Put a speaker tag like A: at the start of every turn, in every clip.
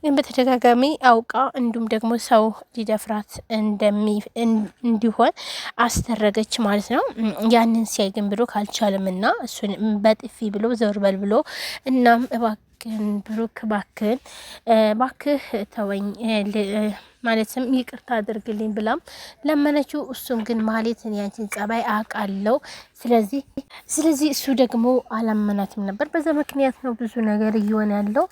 A: ግን በተደጋጋሚ አውቃ እንዲሁም ደግሞ ሰው ሊደፍራት እንዲሆን አስደረገች ማለት ነው። ያንን ሲያይ ግን ብሩክ አልቻለምና እሱን በጥፊ ብሎ ዘወር በል ብሎ እናም ብሩክ ባክህ ተወኝ ማለትም ይቅርታ አድርግልኝ ብላም ለመነችው። እሱም ግን ማህሌትን ያንቺን ጸባይ አውቃለሁ፣ ስለዚህ እሱ ደግሞ አላመናትም ነበር። በዛ ምክንያት ነው ብዙ ነገር እየሆነ ያለው።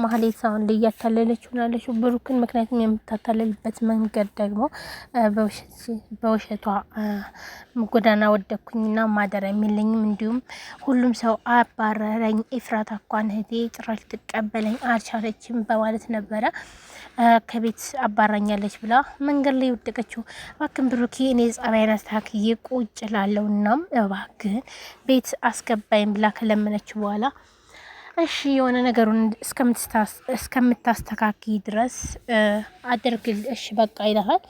A: ማህሌት አሁን ላይ እያታለለችው ያለችው ብሩክን። ምክንያቱም የምታታለልበት መንገድ ደግሞ በውሸቷ ጎዳና ወደኩኝና ማደሪያ የለኝም፣ እንዲሁም ሁሉም ሰው አባረረኝ፣ ኤፍራታ እንኳን እህቴ ጭራሽ ትቀበለኝ አልቻለችም በማለት ነበረ ከቤት አባራኛለች ብላ መንገድ ላይ ወደቀችው። እባክህን ብሩኬ እኔ ጸባይን አስተካክዬ ቁጭ ላለው እናም እባክህን ቤት አስገባኝ ብላ ከለመነችው በኋላ እሺ የሆነ ነገሩን እስከምታስተካክይ ድረስ አድርግል እሺ በቃ ይላል።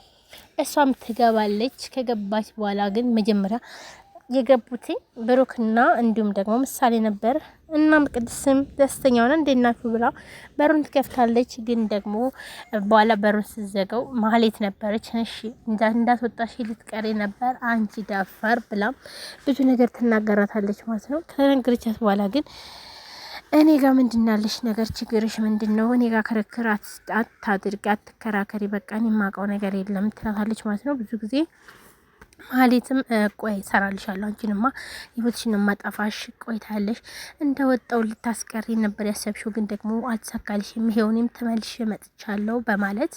A: እሷም ትገባለች። ከገባች በኋላ ግን መጀመሪያ የገቡት ብሩክና እንዲሁም ደግሞ ምሳሌ ነበር። እናም ቅድስም ደስተኛ ሆነ እንደናችሁ ብላ በሩን ትከፍታለች። ግን ደግሞ በኋላ በሩን ስትዘጋው ማህሌት ነበረች። እሺ እንዳትወጣሽ ልትቀሪ ነበር አንቺ ዳፈር ብላ ብዙ ነገር ትናገራታለች ማለት ነው። ከነገረቻት በኋላ ግን እኔ ጋር ምንድናለሽ ነገር ችግርሽ ምንድነው? እኔ ጋር ክርክር አታድርጊ፣ አትከራከሪ፣ በቃ እኔ የማውቀው ነገር የለም ትላታለች ማለት ነው። ብዙ ጊዜ ማህሌትም ቆይ ሰራልሻለሁ፣ አንቺንማ ህይወትሽን ማጣፋሽ ቆይታለሽ፣ እንደወጣው ልታስቀሪ ነበር ያሰብሽው፣ ግን ደግሞ አልተሳካልሽም፣ ይሄው እኔም ተመልሼ መጥቻለሁ በማለት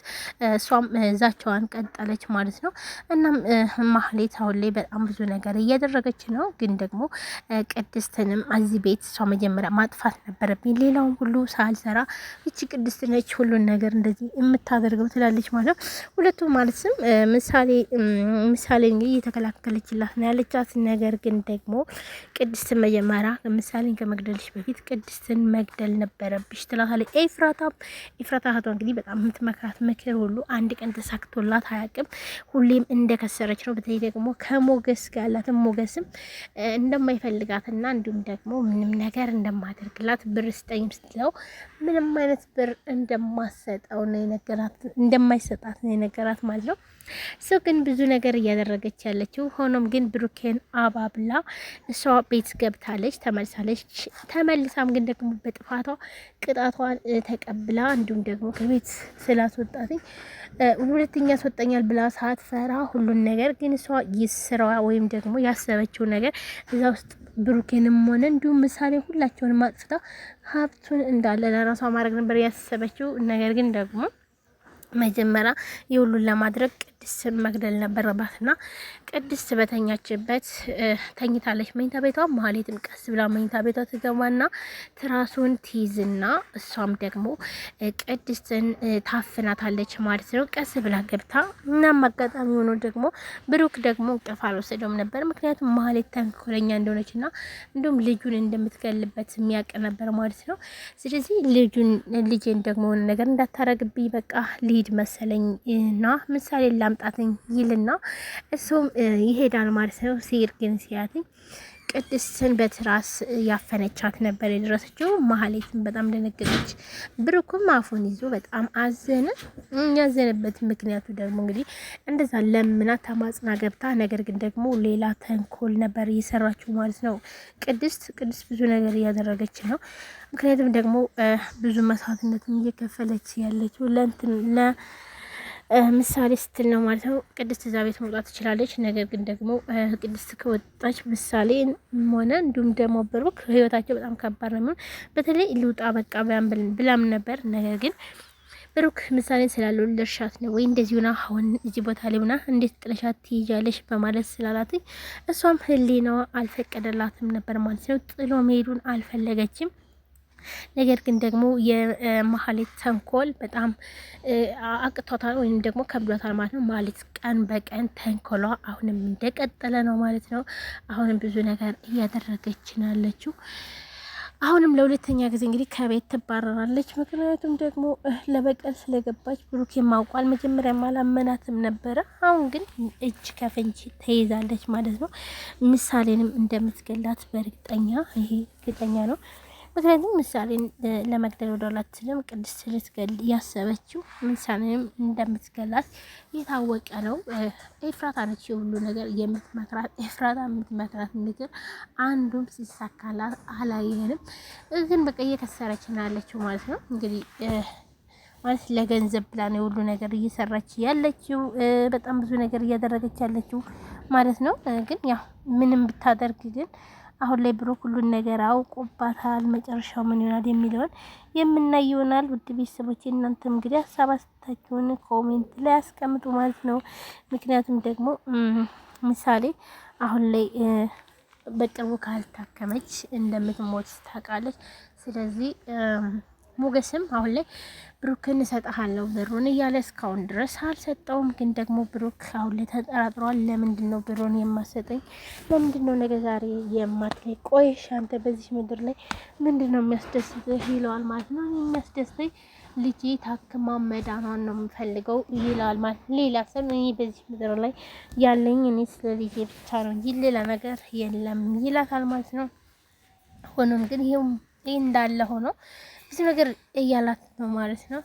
A: እሷም ዛቻዋን ቀጠለች ማለት ነው። እናም ማህሌት አሁን ላይ በጣም ብዙ ነገር እያደረገች ነው። ግን ደግሞ ቅድስትንም እዚህ ቤት እሷ መጀመሪያ ማጥፋት ነበረብኝ፣ ሌላውን ሁሉ ሳልሰራ እቺ ቅድስት ነች ሁሉን ነገር እንደዚህ የምታደርገው ትላለች ማለት ነው። ሁለቱ ማለትም ምሳሌ እንግዲህ እየተከላከለችላት ነው ያለቻት። ነገር ግን ደግሞ ቅድስትን መጀመሪያ ምሳሌን ከመግደልሽ በፊት ቅድስትን መግደል ነበረብሽ ትላታለች። ኤፍራታ እህቷ እንግዲህ በጣም የምትመክራት ምክር ሁሉ አንድ ቀን ተሳክቶላት አያውቅም። ሁሌም እንደከሰረች ነው። በተለይ ደግሞ ከሞገስ ጋር ያላትን ሞገስም እንደማይፈልጋትና እንዲሁም ደግሞ ምንም ነገር እንደማደርግላት ብር ስጠኝ ስትለው ምንም አይነት ብር እንደማይሰጣት ነው የነገራት ማለት ነው። ሰው ግን ብዙ ነገር እያደረገች ያለችው። ሆኖም ግን ብሩኬን አባብላ እሷ ቤት ገብታለች፣ ተመልሳም ግን ደግሞ በጥፋቷ ቅጣቷን ተቀብላ እንዲሁም ደግሞ ከቤት ስላስወጣትኝ ሁለተኛ ያስወጣኛል ብላ ሳትፈራ ሁሉን ነገር ግን እሷ ይስራዋ ወይም ደግሞ ያሰበችው ነገር እዛ ውስጥ ብሩኬንም ሆነ እንዲሁም ምሳሌ ሁላቸውንም አጥፍታ ሀብቱን እንዳለ ለራሷ ማድረግ ነበር ያሰበችው። ነገር ግን ደግሞ መጀመሪያ የሁሉን ለማድረግ ቅድስትን መግደል ነበረባትና ቅድስት በተኛችበት ተኝታለች መኝታ ቤቷ። ማህሌትም ቀስ ብላ መኝታ ቤቷ ትገባና ትራሱን ትይዝና እሷም ደግሞ ቅድስትን ታፍናታለች ማለት ነው። ቀስ ብላ ገብታ እናም አጋጣሚ ሆኖ ደግሞ ብሩክ ደግሞ እንቅልፍ አልወሰደውም ነበር። ምክንያቱም ማህሌት ተንኮለኛ እንደሆነችና እንዲሁም ልጁን እንደምትገልበት የሚያውቅ ነበር ማለት ነው። ስለዚህ ልጄን ደግሞ ነገር እንዳታረግብኝ በቃ ልሂድ መሰለኝ እና ምሳሌ ላምጣትኝ ይልና እሱም ይሄዳል ማለት ነው። ሲር ግን ሲያትኝ ቅድስትን በትራስ ያፈነቻት ነበር የደረሰችው። ማህሌትን በጣም ደነገጠች። ብሩክም አፉን ይዞ በጣም አዘነ። ያዘነበት ምክንያቱ ደግሞ እንግዲህ እንደዛ ለምና ተማጽና ገብታ፣ ነገር ግን ደግሞ ሌላ ተንኮል ነበር እየሰራችው ማለት ነው። ቅድስት ብዙ ነገር እያደረገች ነው። ምክንያቱም ደግሞ ብዙ መስዋዕትነትን እየከፈለች ያለችው ምሳሌ ስትል ነው ማለት ነው። ቅድስት እዛ ቤት መውጣት ትችላለች። ነገር ግን ደግሞ ቅድስት ከወጣች ምሳሌ ሆነ እንዲሁም ደግሞ ብሩክ ህይወታቸው በጣም ከባድ ነው። በተለይ ልውጣ በቃ ብላም ነበር። ነገር ግን ብሩክ ምሳሌን ስላለው ለርሻት ነው ወይ እንደዚህ ሆና አሁን እዚህ ቦታ ላይ ሆና እንዴት ጥለሻት ትይዣለሽ በማለት ስላላት እሷም ህሊናዋ አልፈቀደላትም ነበር ማለት ነው። ጥሎ መሄዱን አልፈለገችም። ነገር ግን ደግሞ የማህሌት ተንኮል በጣም አቅቷታል ወይም ደግሞ ከብዷታል ማለት ነው። ማህሌት ቀን በቀን ተንኮሏ አሁንም እንደቀጠለ ነው ማለት ነው። አሁንም ብዙ ነገር እያደረገች ነው ያለችው። አሁንም ለሁለተኛ ጊዜ እንግዲህ ከቤት ትባረራለች። ምክንያቱም ደግሞ ለበቀል ስለገባች ብሩክ የማውቋል መጀመሪያ አላመናትም ነበረ። አሁን ግን እጅ ከፍንጅ ተይዛለች ማለት ነው። ምሳሌንም እንደምትገላት በእርግጠኛ ነው። ምክንያቱም ምሳሌን ለመግደል ወደ ኋላ አትልም። ቅድስት ልትገል ያሰበችው ምሳሌንም እንደምትገላት የታወቀ ነው። ኤፍራታ ነች የሁሉ ነገር የምትመክራት። ኤፍራታ የምትመክራት ምክር አንዱም ሲሳካላት አላየንም። ግን በቃ እየከሰረች ነው ያለችው ማለት ነው። እንግዲህ ማለት ለገንዘብ ብላ ነው የሁሉ ነገር እየሰራች ያለችው። በጣም ብዙ ነገር እያደረገች ያለችው ማለት ነው። ግን ያው ምንም ብታደርግ ግን አሁን ላይ ብሩክ ሁሉን ነገር አውቆባታል። መጨረሻው ምን ይሆናል የሚለውን የምናይ ይሆናል። ውድ ቤተሰቦቼ እናንተም እንግዲህ ሀሳብ አስተያየታችሁን ኮሜንት ላይ አስቀምጡ ማለት ነው። ምክንያቱም ደግሞ ምሳሌ አሁን ላይ በቅርቡ ካልታከመች እንደምትሞት ታውቃለች። ስለዚህ ሞገስም አሁን ላይ ብሩክን እሰጥሃለሁ ብሩን እያለ እስካሁን ድረስ አልሰጠውም። ግን ደግሞ ብሩክ አሁን ላይ ተጠራጥሯል። ለምንድን ነው ብሩን የማሰጠኝ? ለምንድን ነው ነገ ዛሬ የማትለኝ? ቆይሽ አንተ በዚህ ምድር ላይ ምንድን ነው የሚያስደስትህ? ይለዋል ማለት ነው። የሚያስደስተኝ ልጄ ታክማ መዳኗን ነው የምፈልገው ይላል ማለት ነው። ሌላ ሰው እኔ በዚህ ምድር ላይ ያለኝ እኔ ስለ ልጄ ብቻ ነው እንጂ ሌላ ነገር የለም ይላታል ማለት ነው። ሆኖም ግን ይሄው እንዳለ ሆኖ ብዙ ነገር እያላት ነው ማለት ነው።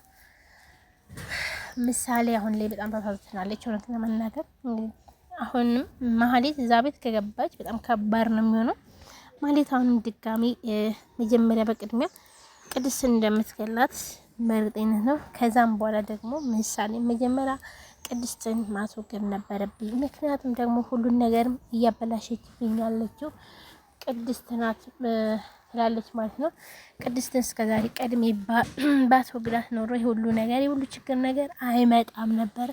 A: ምሳሌ አሁን ላይ በጣም ታሳዝናለች። እውነት ለመናገር አሁንም ማህሌት እዛ ቤት ከገባች በጣም ከባድ ነው የሚሆነው። ማህሌት አሁንም ድጋሚ መጀመሪያ በቅድሚያ ቅድስትን እንደምትገላት መርጤነት ነው። ከዛም በኋላ ደግሞ ምሳሌ መጀመሪያ ቅድስትን ማስወገድ ነበረብኝ። ምክንያቱም ደግሞ ሁሉን ነገርም እያበላሸችብኝ ያለችው ቅድስት ናት ትላለች ማለት ነው። ቅድስትን እስከዛሬ ቀድሜ ባስወግዳት ኖሮ የሁሉ ነገር የሁሉ ችግር ነገር አይመጣም ነበር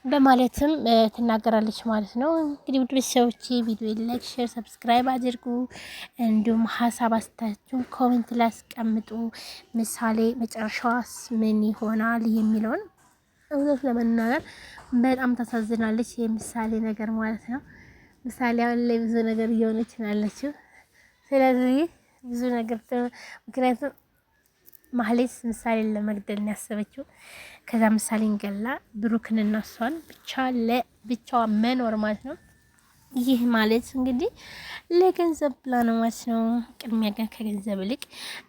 A: በማለትም ትናገራለች ማለት ነው። እንግዲህ ውድ ቤተሰቦቼ ቪዲዮ ላይክ፣ ሼር፣ ሰብስክራይብ አድርጉ። እንዲሁም ሀሳብ አስተያየታችሁን ኮሜንት ላይ አስቀምጡ። ምሳሌ መጨረሻዋስ ምን ይሆናል የሚለውን እውነት ለመናገር በጣም ታሳዝናለች። የምሳሌ ነገር ማለት ነው። ምሳሌ አሁን ላይ ብዙ ነገር እየሆነች ነው ያለችው። ስለዚህ ብዙ ነገር ምክንያቱም ማህሌት ምሳሌን ለመግደል ነው ያሰበችው። ከዛ ምሳሌን ገላ ብሩክንና እሷን ብቻ ለብቻዋ መኖር ማለት ነው። ይህ ማለት እንግዲህ ለገንዘብ ብላ ነው ማለት ነው። ቅድሚያ ግን ከገንዘብ ይልቅ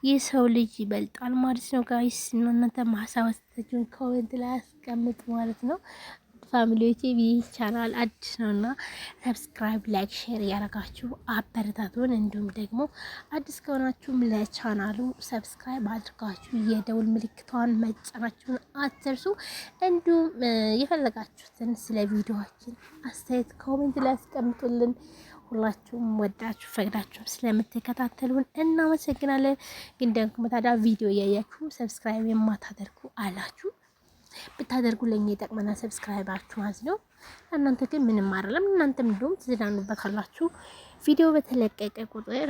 A: የሰው ልጅ ይበልጣል ማለት ነው። ጋይስ እናንተ ሀሳብ አስተያየታችሁን ኮሜንት ላይ አስቀምጡ ማለት ነው። ፋሚሊዎቼ ቻናል አዲስ ነውና ሰብስክራይብ፣ ላይክ፣ ሼር ያደረጋችሁ አበረታቱን። እንዲሁም ደግሞ አዲስ ከሆናችሁም ለቻናሉ ሰብስክራይብ አድርጋችሁ የደውል ምልክቷን መጫናችሁን አትርሱ። እንዲሁም የፈለጋችሁትን ስለ ቪዲዮአችን አስተያየት ኮሜንት ላይ አስቀምጡልን። ሁላችሁም ወዳችሁ ፈቅዳችሁ ስለምትከታተሉን እናመሰግናለን። ግን ደግሞ ታዲያ ቪዲዮ እያያችሁ ሰብስክራይብ የማታደርጉ አላችሁ ብታደርጉ ለኛ ይጠቅመናል። ሰብስክራይባችሁ ማለት ነው። እናንተ ግን ምንም አይደለም። እናንተም እንደውም ትዝናኑበታላችሁ። ቪዲዮ በተለቀቀ ቁጥር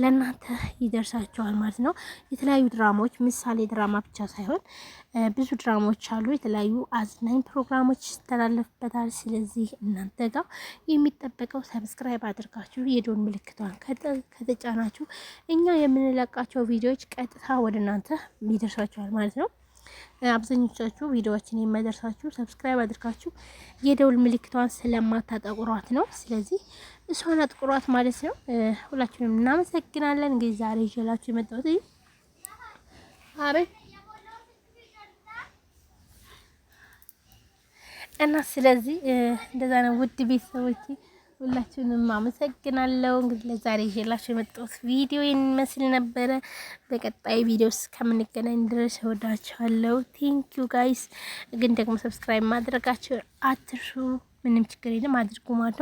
A: ለእናንተ ይደርሳችኋል ማለት ነው። የተለያዩ ድራማዎች ምሳሌ ድራማ ብቻ ሳይሆን ብዙ ድራማዎች አሉ። የተለያዩ አዝናኝ ፕሮግራሞች ይተላለፍበታል። ስለዚህ እናንተ ጋር የሚጠበቀው ሰብስክራይብ አድርጋችሁ የደወል ምልክቷን ከተጫናችሁ እኛ የምንለቃቸው ቪዲዮዎች ቀጥታ ወደ እናንተ ይደርሳችኋል ማለት ነው። አብዛኞቻችሁ ቪዲዮዎችን የማይደርሳችሁ ሰብስክራይብ አድርጋችሁ የደውል ምልክቷን ስለማታጠቁሯት ነው። ስለዚህ እሷን አጥቁሯት ማለት ነው። ሁላችሁንም እናመሰግናለን። እንግዲህ ዛሬ ይዤላችሁ የመጣሁት አቤት እና ስለዚህ እንደዛ ነው ውድ ቤተሰቦቼ ሁላችሁንም አመሰግናለሁ። እንግዲህ ለዛሬ ይዤላችሁ የመጣሁት ቪዲዮ ይመስል ነበረ። በቀጣይ ቪዲዮ እስከምንገናኝ ድረስ እወዳችኋለሁ። ቴንኪዩ ጋይስ። ግን ደግሞ ሰብስክራይብ ማድረጋችሁ አትርሱ። ምንም ችግር የለም፣ አድርጉ ማለት ነው።